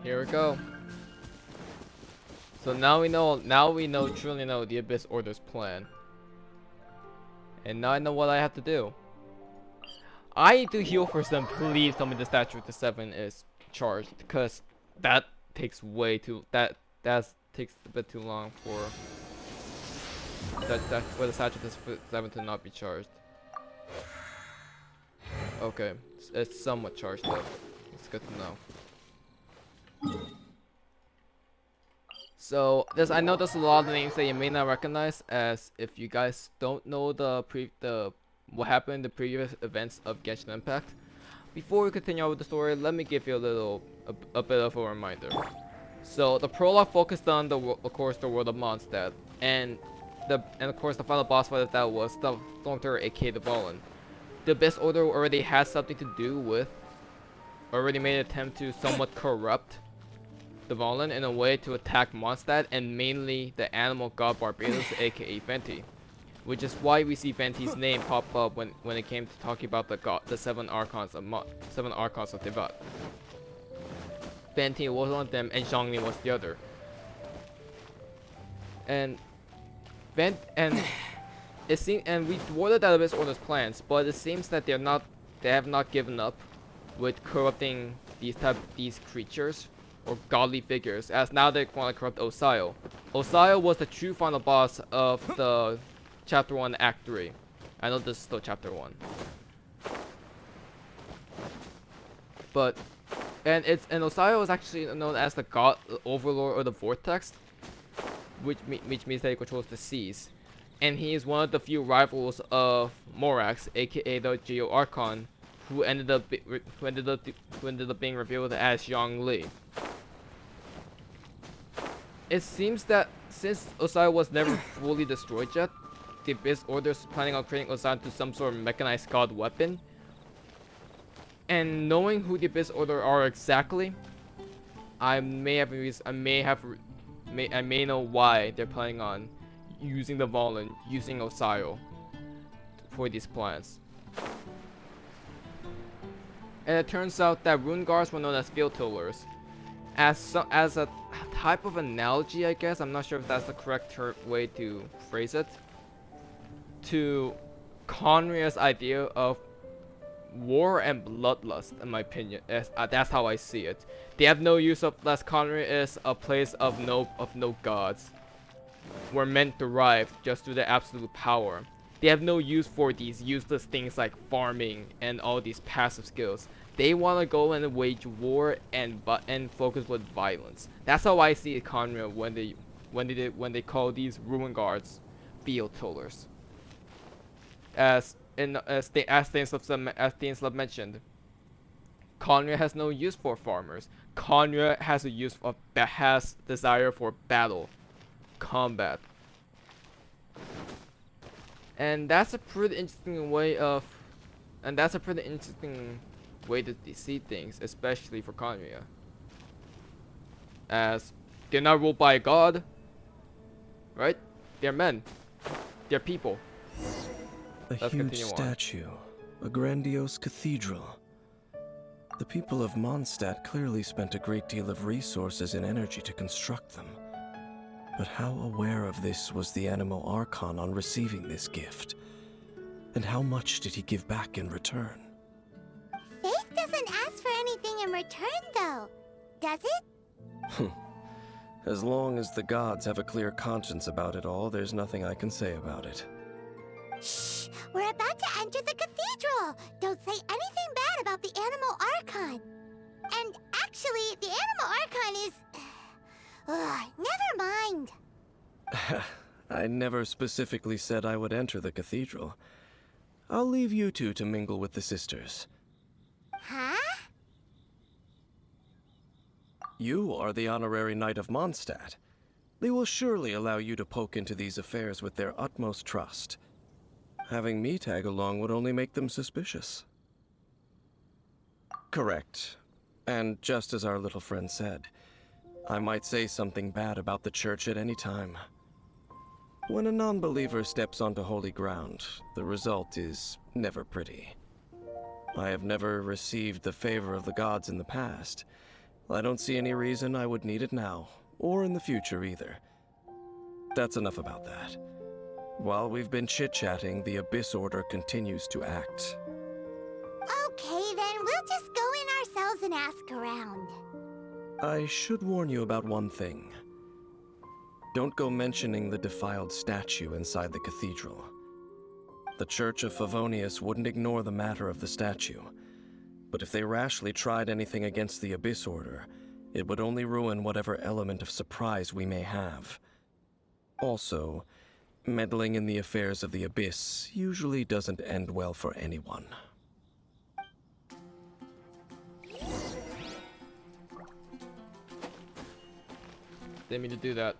Here we go. So truly know the Abyss Order's plan. And now I know what I have to do. I need to heal for some. Please tell me the statue to 7 is charged, because that takes that takes a bit too long for for the statue to 7 to not be charged. Okay, it's somewhat charged though. It's good to know. So I know there's a lot of names that you may not recognize, as if you guys don't know what happened in the previous events of Genshin Impact. Before we continue on with the story, let me give you a bit of a reminder. So the prologue focused on of course the world of Mondstadt, and of course the final boss fight of that was the Thornter, aka the Fallen. The Abyss Order already had something to do with, already made an attempt to somewhat corrupt the Fallen in a way to attack Mondstadt, and mainly the animal god Barbados, aka Venti. Which is why we see Venti's name pop up when it came to talking about the 7 Archons of Tevat. Venti was one of them, and Zhongli was the other. And we thwarted the Abyss Order's plans, but it seems that they have not given up with corrupting these creatures or godly figures, as now they want to corrupt Osio. Osio was the true final boss of the Chapter 1 Act 3. I know this is still Chapter 1. But Osio is actually known as the God Overlord of the Vortex, which means that he controls the seas. And he is one of the few rivals of Morax, aka the Geo Archon, who ended up being revealed as Zhongli. It seems that since Osio was never fully destroyed yet, the Abyss Order is planning on creating Osio into some sort of mechanized god weapon. And knowing who the Abyss Order are exactly, I may know why they're planning on using the Fallen, using Osio for these plans. And it turns out that Rune Guards were known as field tillers. As a type of analogy, I guess, I'm not sure if that's the correct way to phrase it, to Conria's idea of war and bloodlust, in my opinion. That's how I see it. They have no use of, as Conria is a place of no gods, where men thrive just through their absolute power. They have no use for these useless things like farming and all these passive skills. They want to go and wage war and focus with violence. That's how I see Conria when they call these ruin guards field tillers. As Stanislav mentioned, Conria has no use for farmers. Conria has has desire for battle, combat. And that's a pretty interesting way to see things, especially for Conria. As they're not ruled by a god, right? They're men. They're people. A huge statue, a grandiose cathedral. The people of Mondstadt clearly spent a great deal of resources and energy to construct them. But how aware of this was the Animal Archon on receiving this gift? And how much did he give back in return? Faith doesn't ask for anything in return, though, does it? As long as the gods have a clear conscience about it all, there's nothing I can say about it. Shh! We're about to enter the cathedral! Don't say anything bad about the Animal Archon! And actually, the Animal Archon is... never mind! I never specifically said I would enter the cathedral. I'll leave you two to mingle with the sisters. Huh? You are the honorary knight of Mondstadt. They will surely allow you to poke into these affairs with their utmost trust. Having me tag along would only make them suspicious. Correct. And just as our little friend said, I might say something bad about the church at any time. When a non-believer steps onto holy ground, the result is never pretty. I have never received the favor of the gods in the past, I don't see any reason I would need it now, or in the future either. That's enough about that. While we've been chit-chatting, the Abyss Order continues to act. Okay, then we'll just go in ourselves and ask around. I should warn you about one thing. Don't go mentioning the defiled statue inside the cathedral. The Church of Favonius wouldn't ignore the matter of the statue, but if they rashly tried anything against the Abyss Order, it would only ruin whatever element of surprise we may have. Also, meddling in the affairs of the Abyss usually doesn't end well for anyone. Didn't mean to do that.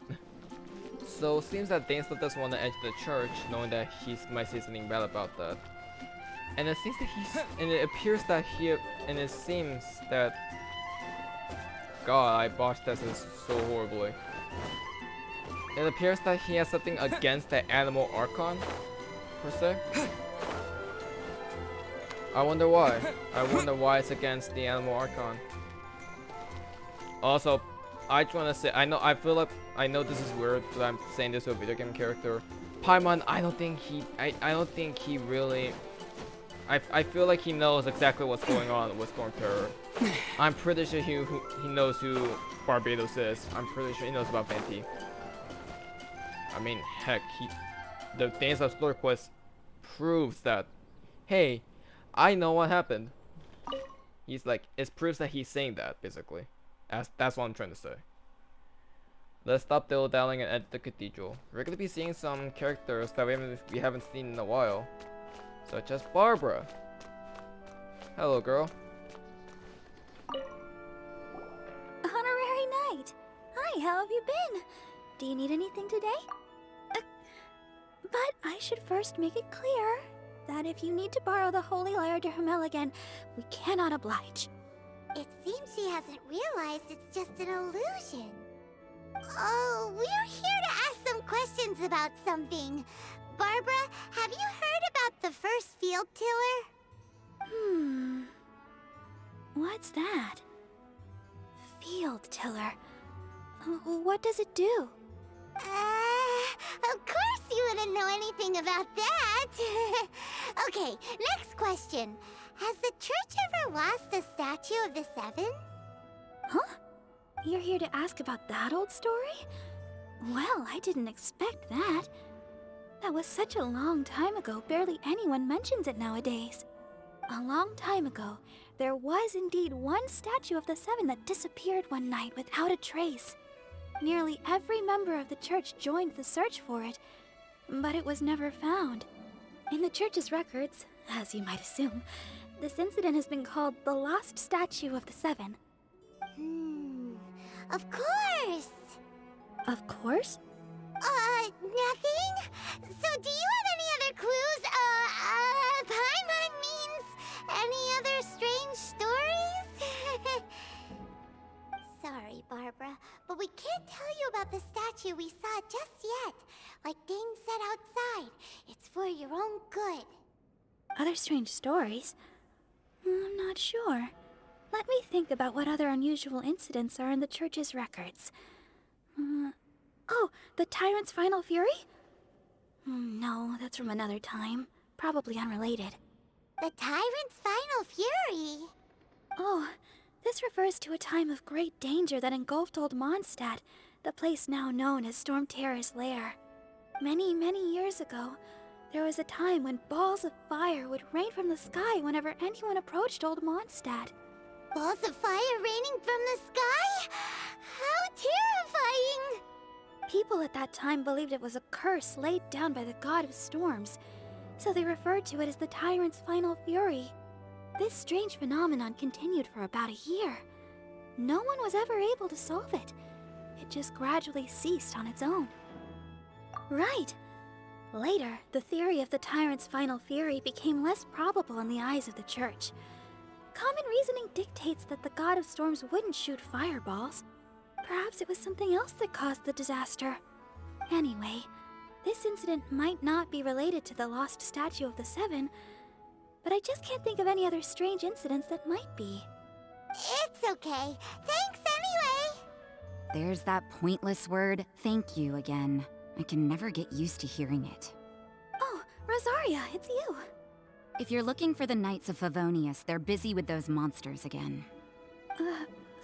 So it seems that Dane still doesn't want to enter the church, knowing that he might say something bad about that. And it seems that it appears that it seems that, God, I botched this so horribly. It appears that he has something against the animal Archon, per se. I wonder why. I wonder why it's against the animal Archon. Also, I just want to say, I know this is weird, but I'm saying this to a video game character. Paimon, I don't think he really, I feel like he knows exactly what's going on with Storm Terror. I'm pretty sure he knows who Barbados is. I'm pretty sure he knows about Venti. I mean, heck, the Danes of Storm Quest proves that, hey, I know what happened. He's like, it proves that he's saying that, basically. That's what I'm trying to say. Let's stop dilly-dallying and enter the cathedral. We're gonna be seeing some characters that we haven't seen in a while, such as Barbara. Hello, girl. Honorary Knight. Hi, how have you been? Do you need anything today? But I should first make it clear that if you need to borrow the Holy Lyre de Hermel again, we cannot oblige. It seems she hasn't realized it's just an illusion. Oh, we're here to ask some questions about something. Barbara, have you heard about the first field tiller? What's that? Field tiller. What does it do? Of course you wouldn't know anything about that. Okay, next question. Has the church ever lost a statue of the Seven? Huh? You're here to ask about that old story? Well, I didn't expect that. That was such a long time ago, barely anyone mentions it nowadays. A long time ago, there was indeed one statue of the Seven that disappeared one night without a trace. Nearly every member of the church joined the search for it, but it was never found. In the church's records, as you might assume, this incident has been called the Lost Statue of the Seven. Of course! Of course? Nothing? So do you have any other clues? Paimon means any other strange stories? Sorry, Barbara, but we can't tell you about the statue we saw just yet. Like Dane said outside, it's for your own good. Other strange stories? I'm not sure. Let me think about what other unusual incidents are in the church's records. Oh, the Tyrant's Final Fury? No, that's from another time. Probably unrelated. The Tyrant's Final Fury? Oh, this refers to a time of great danger that engulfed Old Mondstadt, the place now known as Storm Terror's lair. Many, many years ago, there was a time when balls of fire would rain from the sky whenever anyone approached Old Mondstadt. Balls of fire raining from the sky? How terrifying! People at that time believed it was a curse laid down by the god of storms, so they referred to it as the Tyrant's Final Fury. This strange phenomenon continued for about a year. No one was ever able to solve it. It just gradually ceased on its own. Right. Later, the theory of the Tyrant's Final Fury became less probable in the eyes of the church. Common reasoning dictates that the god of storms wouldn't shoot fireballs. Perhaps it was something else that caused the disaster. Anyway, this incident might not be related to the lost statue of the Seven, but I just can't think of any other strange incidents that might be. It's okay. Thanks anyway. There's that pointless word, thank you, again. I can never get used to hearing it. Oh, Rosaria, it's you. If you're looking for the Knights of Favonius, they're busy with those monsters again.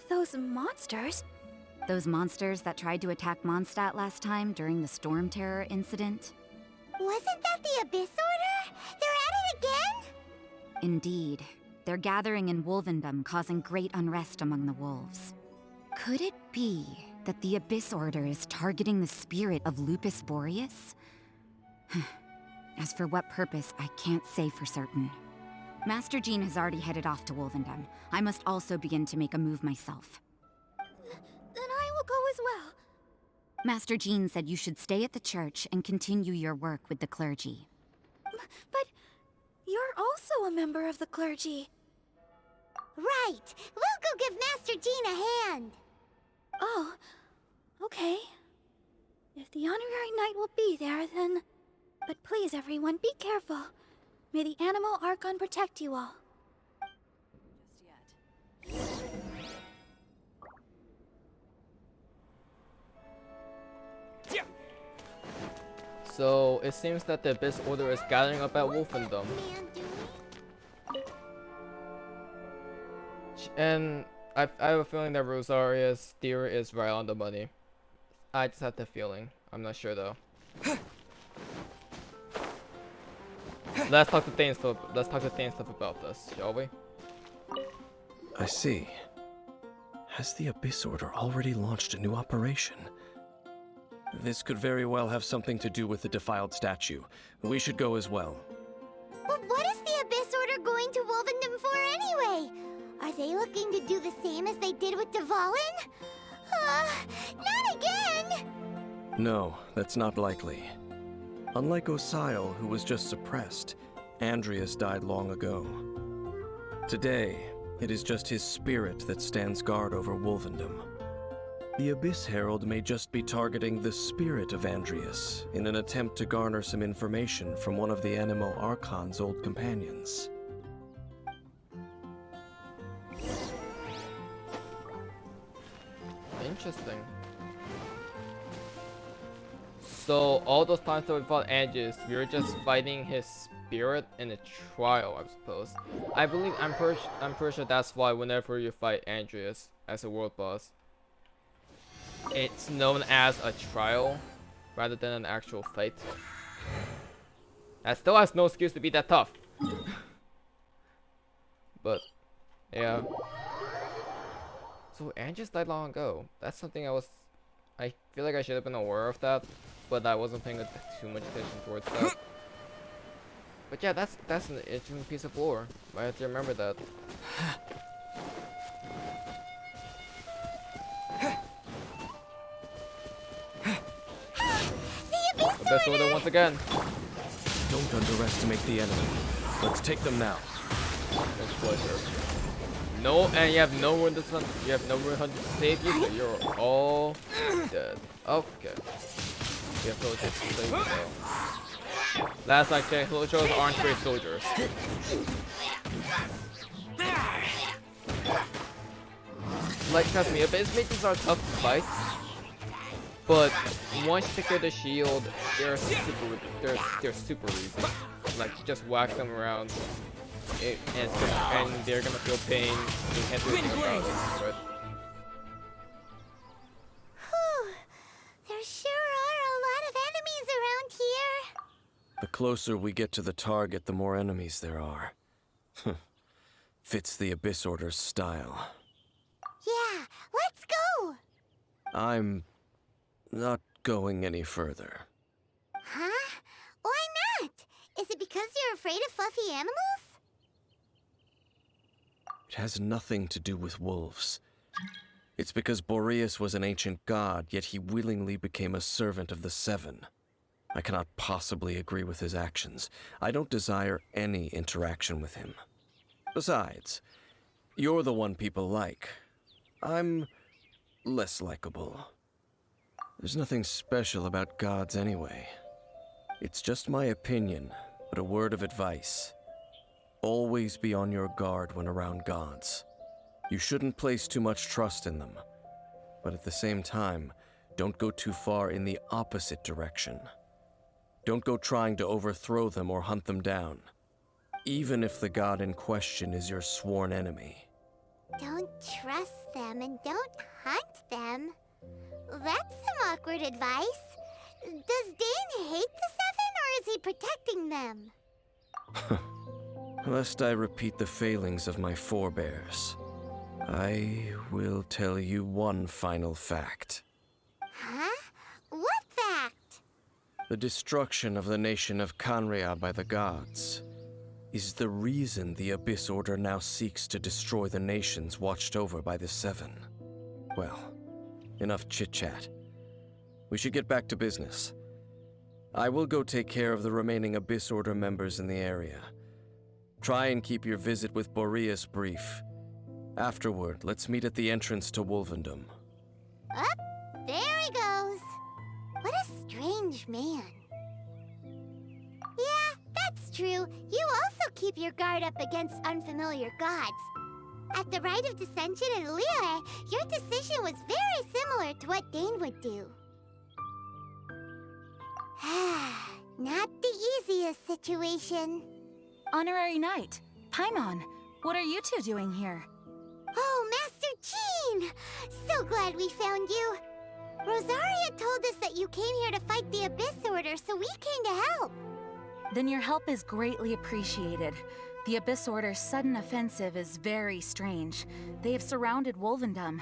Those monsters? Those monsters that tried to attack Mondstadt last time during the Storm Terror incident? Wasn't that the Abyss Order? They're at it again? Indeed. They're gathering in Wolvendom, causing great unrest among the wolves. Could it be that the Abyss Order is targeting the spirit of Lupus Boreas? As for what purpose, I can't say for certain. Master Jean has already headed off to Wolvendom. I must also begin to make a move myself. Then I will go as well. Master Jean said you should stay at the church and continue your work with the clergy. But you're also a member of the clergy. Right. We'll go give Master Jean a hand. Oh, okay. If the honorary knight will be there, then... But please, everyone, be careful. May the animal Archon protect you all. So it seems that the Abyss Order is gathering up at Wolfendom. And I have a feeling that Rosaria's theory is right on the money. I just have the feeling. I'm not sure though. Let's talk to Thane stuff about this, shall we? I see. Has the Abyss Order already launched a new operation? This could very well have something to do with the defiled statue. We should go as well. But what is the Abyss Order going to Wolvendom for anyway? Are they looking to do the same as they did with Dvalin? Not again! No, that's not likely. Unlike Osile, who was just suppressed, Andreas died long ago. Today, it is just his spirit that stands guard over Wolvendom. The Abyss Herald may just be targeting the spirit of Andreas in an attempt to garner some information from one of the Anemo Archon's old companions. Interesting. So all those times that we fought Andreas, we were just fighting his spirit in a trial, I suppose. I'm pretty sure that's why whenever you fight Andreas as a world boss, it's known as a trial rather than an actual fight. That still has no excuse to be that tough. But yeah. So Andreas died long ago. That's something I feel like I should have been aware of that, but I wasn't paying too much attention towards that. But yeah, that's an interesting piece of lore. I have to remember that. The Abyss Order once again. Don't underestimate the enemy. Let's take them now. With pleasure. No, and you have no one to save you, so you're all dead. Okay. We have soldiers to save you though. Last I checked, soldiers aren't great soldiers. Like, trust me, Abyss mages are tough to fight, but once you secure the shield, they're super easy. Like, you just whack them around, and they're gonna feel pain. You can't do anything about it, right? Whew. There sure are a lot of enemies around here. The closer we get to the target, the more enemies there are. Fits the Abyss Order's style. Yeah, let's go! I'm not going any further. Huh? Why not? Is it because you're afraid of fluffy animals? It has nothing to do with wolves. It's because Boreas was an ancient god, yet he willingly became a servant of the Seven. I cannot possibly agree with his actions. I don't desire any interaction with him. Besides, you're the one people like. I'm less likable. There's nothing special about gods anyway. It's just my opinion, but a word of advice. Always be on your guard when around gods. You shouldn't place too much trust in them. But at the same time, don't go too far in the opposite direction. Don't go trying to overthrow them or hunt them down, even if the god in question is your sworn enemy. Don't trust them and don't hunt them. That's some awkward advice. Does Dane hate the Seven, or is he protecting them? Lest I repeat the failings of my forebears, I will tell you one final fact. Huh? What fact? The destruction of the nation of Canria by the gods is the reason the Abyss Order now seeks to destroy the nations watched over by the Seven. Well, enough chit-chat. We should get back to business. I will go take care of the remaining Abyss Order members in the area. Try and keep your visit with Boreas brief. Afterward, let's meet at the entrance to Wolvendom. Up, there he goes. What a strange man. Yeah, that's true. You also keep your guard up against unfamiliar gods. At the Rite of Dissension in Liyue, your decision was very similar to what Dane would do. Not the easiest situation. Honorary Knight, Paimon, what are you two doing here? Oh, Master Jean! So glad we found you. Rosaria told us that you came here to fight the Abyss Order, so we came to help. Then your help is greatly appreciated. The Abyss Order's sudden offensive is very strange. They have surrounded Wolvendom.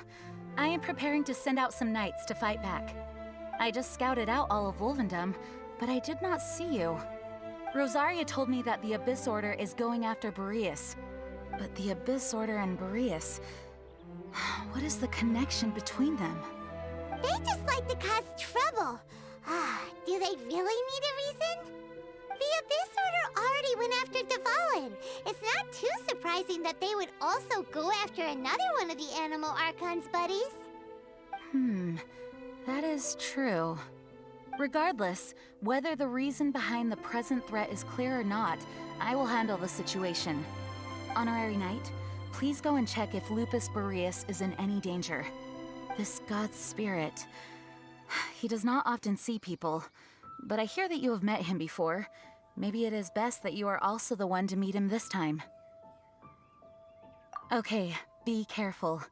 I am preparing to send out some knights to fight back. I just scouted out all of Wolvendom, but I did not see you. Rosaria told me that the Abyss Order is going after Boreas. But the Abyss Order and Boreas... what is the connection between them? They just like to cause trouble. Do they really need a reason? The Abyss Order already went after Devalin. It's not too surprising that they would also go after another one of the Animal Archon's buddies. That is true. Regardless, whether the reason behind the present threat is clear or not, I will handle the situation. Honorary Knight, please go and check if Lupus Boreas is in any danger. This god's spirit... he does not often see people, but I hear that you have met him before. Maybe it is best that you are also the one to meet him this time. Okay, be careful.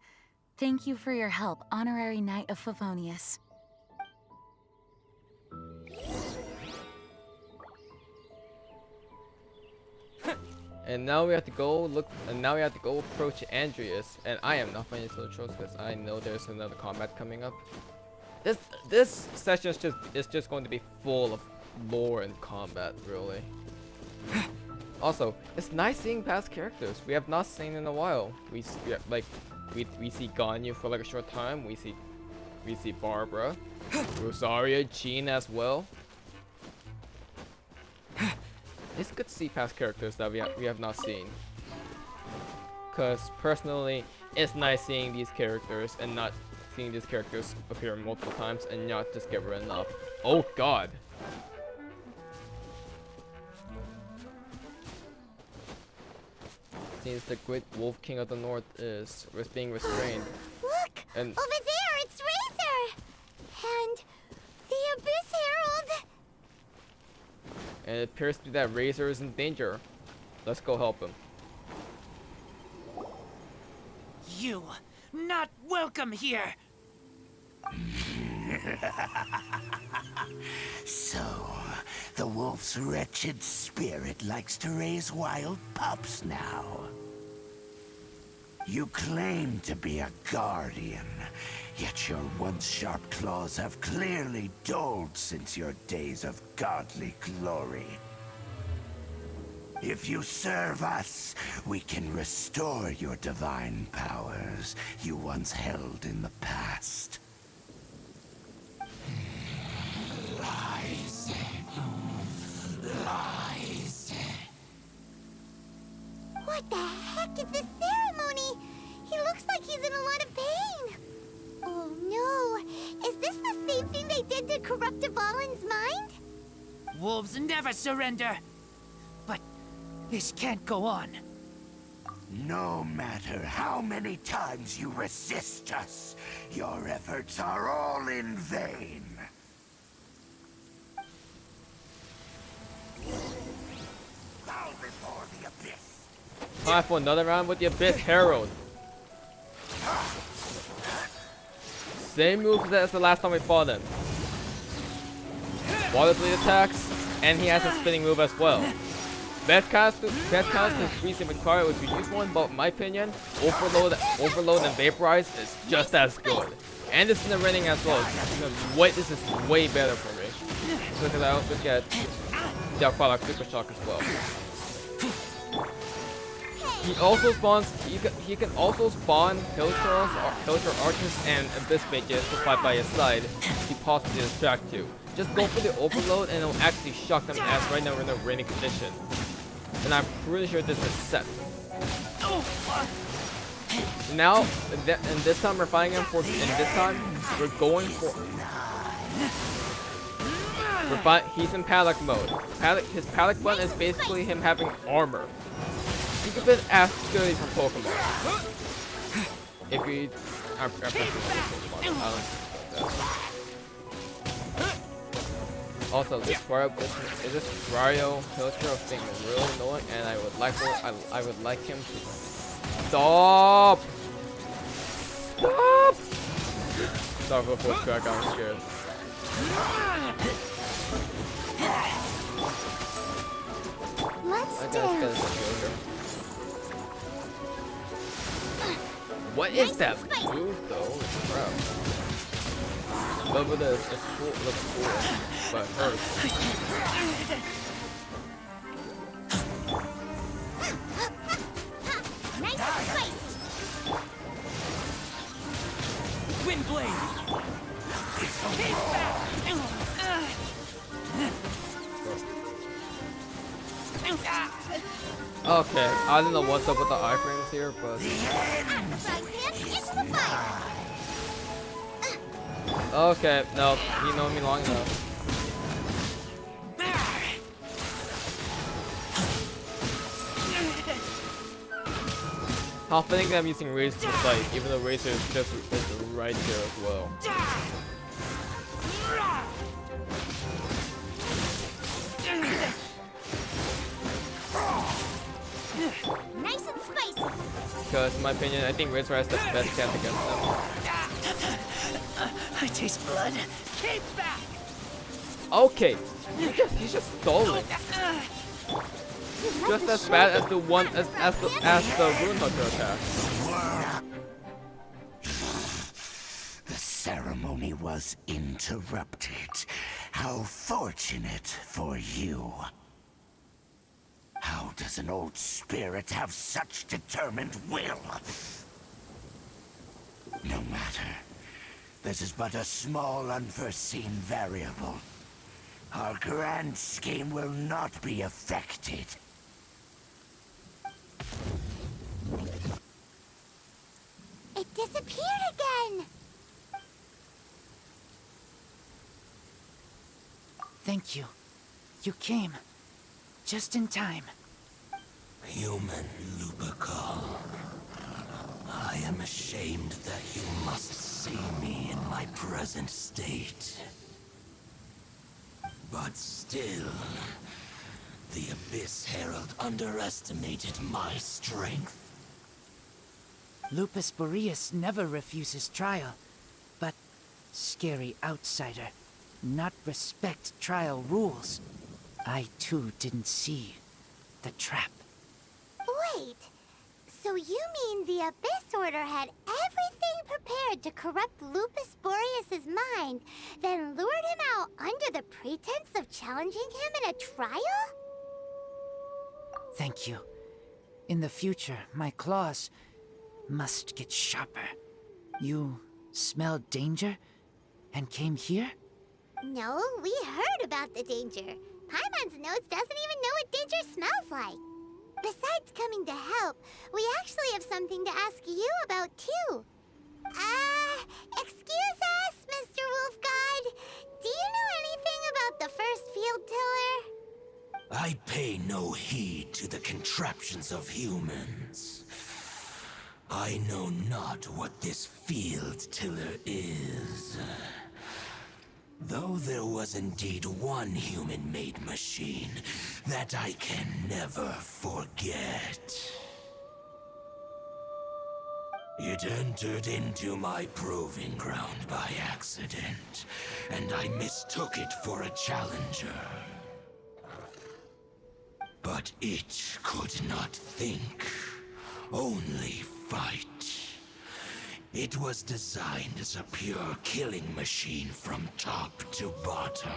Thank you for your help, Honorary Knight of Favonius. And now we have to go approach Andreas, and I am not finding so trust because I know there's another combat coming up. This session is just going to be full of lore and combat, really. Also, it's nice seeing past characters we have not seen in a while. We see Ganyu for like a short time. We see Barbara, Rosaria, Jean as well. It's good to see past characters that we have not seen. Cause personally, it's nice seeing these characters and not seeing these characters appear multiple times and not just get written up. Oh god! Seems the great Wolf King of the North is being restrained. Look! And over there, it's Razor! And the Abyss Herald! And it appears to be that Razor is in danger. Let's go help him. You not welcome here. So, the wolf's wretched spirit likes to raise wild pups now. You claim to be a guardian, yet your once sharp claws have clearly dulled since your days of godly glory. If you serve us, we can restore your divine powers you once held in the past. Lies. Lies. What the heck is this ceremony? He looks like he's in a lot of pain. Oh no, is this the same thing they did to corrupt Devalin's mind? Wolves never surrender. But this can't go on. No matter how many times you resist us, your efforts are all in vain. Bow before the Abyss. Time for another round with the Abyss Herald. Same move as the last time we fought him. Water bleed attacks, and he has a spinning move as well. Best cast to freezing required would be use one, but in my opinion, overload and vaporize is just as good. And it's in the raining as well. This is way better for me. Look at that. Look at their product Super Shock as well. He also spawns. He can also spawn Pilters, Archers, and Abyss Mages to fight by his side. He possibly distract you. Just go for the overload, and it'll actually shock them as right now we're in a raining condition. And I'm pretty sure this is set. Now, and this time we're fighting him for. And this time we're going for. He's in paddock mode. His paddock button is basically him having armor. He could be as good from Pokemon. If we, I also, this Wario Pilcher of being really annoying, and I would like him to stop. Stop! Sorry for the full track. I'm scared. Let's dance. What is that move though? Crap. Over this, it's cool, looks cool, but it hurts. Nice and spicy. Wind blade. Keep back. Okay, I don't know what's up with the iframes here, but okay, no, you know me long enough. How fitting that I'm using Razor to fight, even though Razor is just right here as well. Nice and spicy. Because in my opinion, I think Razor has the best chance against them. I taste blood. Keep back. Okay, he just stole it. Just as bad as the one as the Rune Hunter attack. The ceremony was interrupted. How fortunate for you. How does an old spirit have such determined will? No matter. This is but a small unforeseen variable. Our grand scheme will not be affected. It disappeared again. Thank you. You came. Just in time. Human Lupical. I am ashamed that you must see me in my present state. But still, the Abyss Herald underestimated my strength. Lupus Boreas never refuses trial, but scary outsider, not respect trial rules. I too didn't see the trap. Wait, so you mean the Abyss Order had everything prepared to corrupt Lupus Boreas' mind, then lured him out under the pretense of challenging him in a trial? Thank you. In the future, my claws must get sharper. You smelled danger and came here? No, we heard about the danger. Paimon's nose doesn't even know what danger smells like. Besides coming to help, we actually have something to ask you about too. Excuse us, Mr. Wolf God. Do you know anything about the first field tiller? I pay no heed to the contraptions of humans. I know not what this field tiller is. Though there was indeed one human-made machine that I can never forget. It entered into my proving ground by accident, and I mistook it for a challenger. But it could not think, only fight. It was designed as a pure killing machine from top to bottom.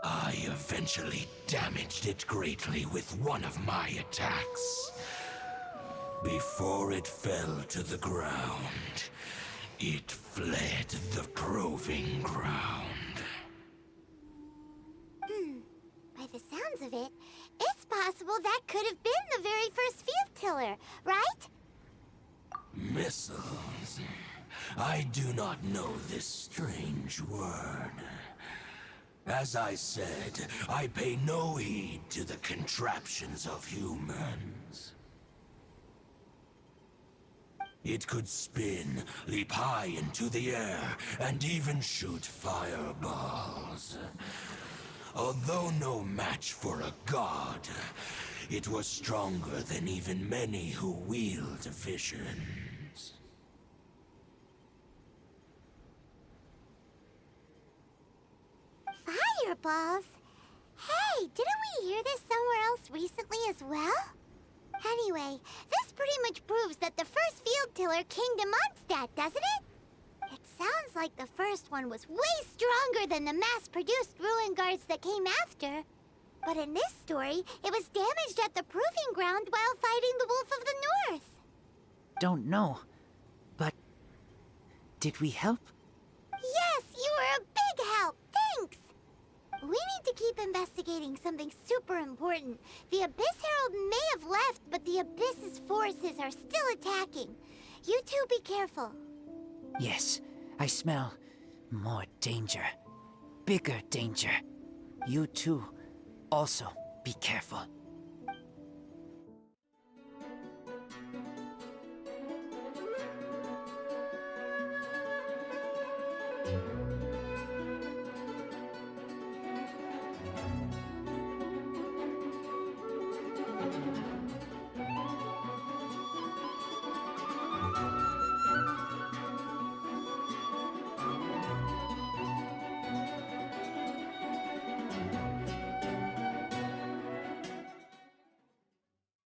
I eventually damaged it greatly with one of my attacks. Before it fell to the ground, it fled the proving ground. By the sounds of it, it's possible that could have been the very first field tiller, right? Missiles. I do not know this strange word. As I said, I pay no heed to the contraptions of humans. It could spin, leap high into the air, and even shoot fireballs. Although no match for a god, it was stronger than even many who wield visions. Fireballs? Hey, didn't we hear this somewhere else recently as well? Anyway, this pretty much proves that the first field tiller came to Mondstadt, doesn't it? It sounds like the first one was way stronger than the mass-produced ruin guards that came after. But in this story, it was damaged at the proving ground while fighting the Wolf of the North. Don't know, but did we help? Yes, you were a big help. Thanks. We need to keep investigating something super important. The Abyss Herald may have left, but the Abyss's forces are still attacking. You two be careful. Yes, I smell more danger. Bigger danger. You too, also be careful.